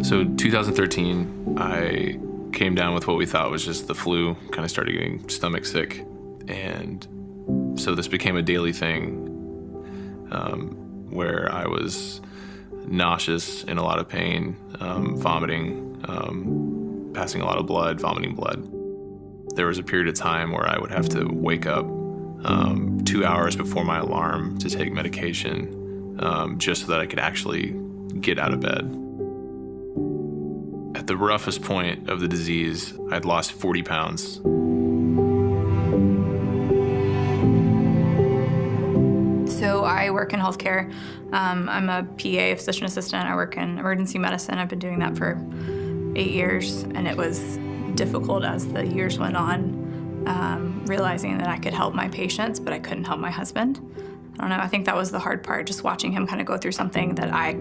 So 2013, I came down with what we thought was just the flu, kind of started getting stomach sick. And so this became a daily thing where I was nauseous, in a lot of pain, vomiting, passing a lot of blood, vomiting blood. There was a period of time where I would have to wake up 2 hours before my alarm to take medication just so that I could actually get out of bed. At the roughest point of the disease, I'd lost 40 pounds. So I work in healthcare. I'm a PA, physician assistant. I work in emergency medicine. I've been doing that for 8 years, and it was difficult as the years went on, realizing that I could help my patients, but I couldn't help my husband. I don't know, I think that was the hard part, just watching him kind of go through something that I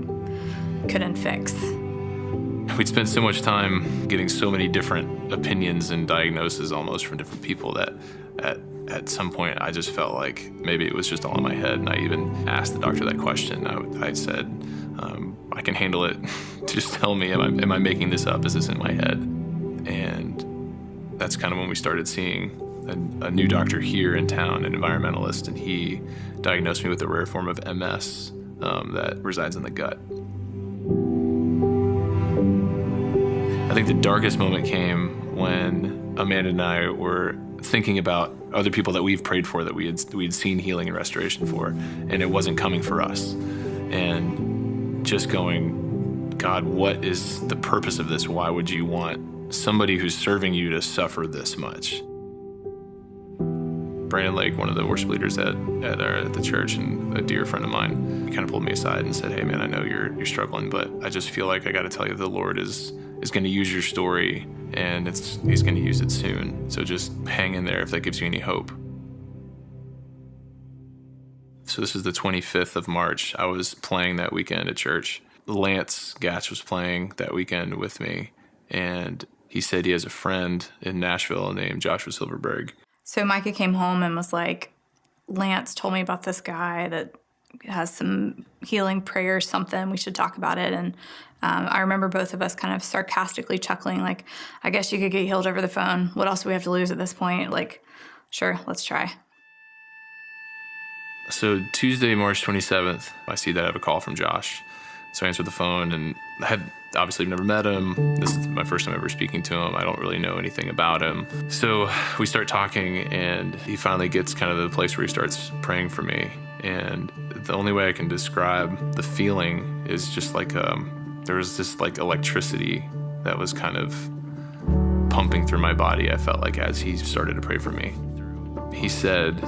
couldn't fix. We'd spent so much time getting so many different opinions and diagnoses almost from different people that at some point I just felt like maybe it was just all in my head. And I even asked the doctor that question. I said, I can handle it. Just tell me, am I making this up? Is this in my head? And that's kind of when we started seeing a new doctor here in town, an environmentalist, and he diagnosed me with a rare form of MS that resides in the gut. I think the darkest moment came when Amanda and I were thinking about other people that we've prayed for, that we'd seen healing and restoration for, and it wasn't coming for us. And just going, God, what is the purpose of this? Why would you want somebody who's serving you to suffer this much? Brandon Lake, one of the worship leaders at the church, and a dear friend of mine, he kind of pulled me aside and said, hey man, I know you're struggling, but I just feel like I got to tell you the Lord is going to use your story, and he's going to use it soon. So just hang in there if that gives you any hope. So this is the 25th of March. I was playing that weekend at church. Lance Gatch was playing that weekend with me, and he said he has a friend in Nashville named Joshua Silverberg. So Micah came home and was like, Lance told me about this guy that has some healing prayer, something, we should talk about it. And I remember both of us kind of sarcastically chuckling, like, I guess you could get healed over the phone. What else do we have to lose at this point? Like, sure, let's try. So Tuesday, March 27th, I see that I have a call from Josh. So I answered the phone, and I had obviously never met him. This is my first time ever speaking to him. I don't really know anything about him. So we start talking, and he finally gets kind of to the place where he starts praying for me. And the only way I can describe the feeling is just like there was this like electricity that was kind of pumping through my body, I felt like, as he started to pray for me. He said,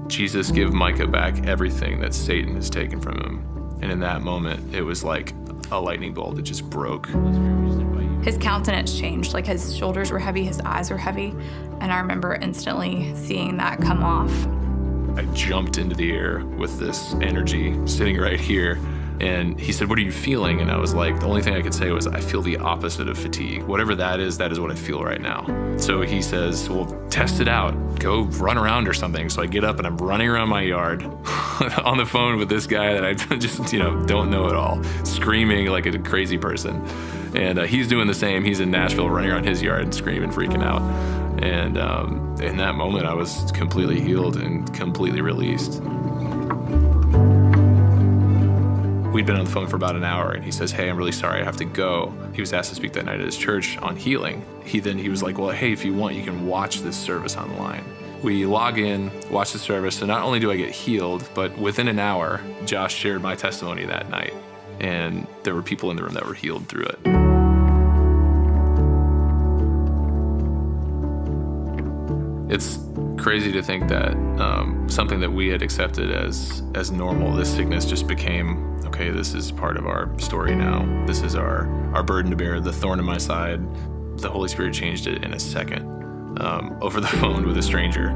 Jesus, give Micah back everything that Satan has taken from him. And in that moment, it was like a lightning bolt that just broke. His countenance changed, like his shoulders were heavy, his eyes were heavy, and I remember instantly seeing that come off. I jumped into the air with this energy sitting right here. And he said, what are you feeling? And I was like, the only thing I could say was, I feel the opposite of fatigue. Whatever that is what I feel right now. So he says, well, test it out. Go run around or something. So I get up and I'm running around my yard on the phone with this guy that I just, don't know at all, screaming like a crazy person. And he's doing the same. He's in Nashville running around his yard, screaming, freaking out. And in that moment, I was completely healed and completely released. We'd been on the phone for about an hour, and he says, hey, I'm really sorry, I have to go. He was asked to speak that night at his church on healing. He was like, well, hey, if you want, you can watch this service online. We log in, watch the service, so not only do I get healed, but within an hour, Josh shared my testimony that night, and there were people in the room that were healed through it. It's crazy to think that something that we had accepted as normal, this sickness just became, okay, this is part of our story now. This is our burden to bear, the thorn in my side. The Holy Spirit changed it in a second over the phone with a stranger.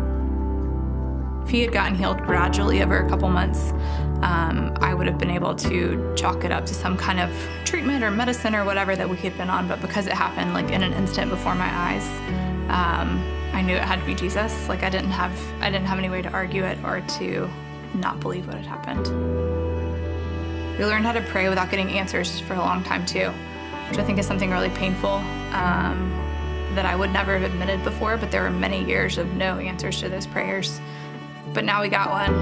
If he had gotten healed gradually over a couple months, I would have been able to chalk it up to some kind of treatment or medicine or whatever that we had been on. But because it happened like in an instant before my eyes, I knew it had to be Jesus. Like I didn't have any way to argue it or to not believe what had happened. We learned how to pray without getting answers for a long time too, which I think is something really painful that I would never have admitted before, but there were many years of no answers to those prayers. But now we got one.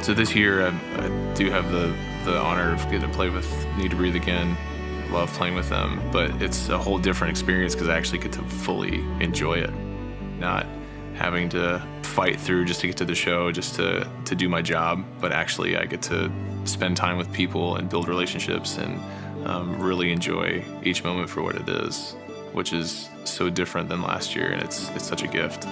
So this year, I do have the honor of getting to play with Needtobreathe again. Love playing with them, but it's a whole different experience because I actually get to fully enjoy it. Not having to fight through just to get to the show, just to do my job, but actually I get to spend time with people and build relationships and really enjoy each moment for what it is, which is so different than last year, and it's such a gift.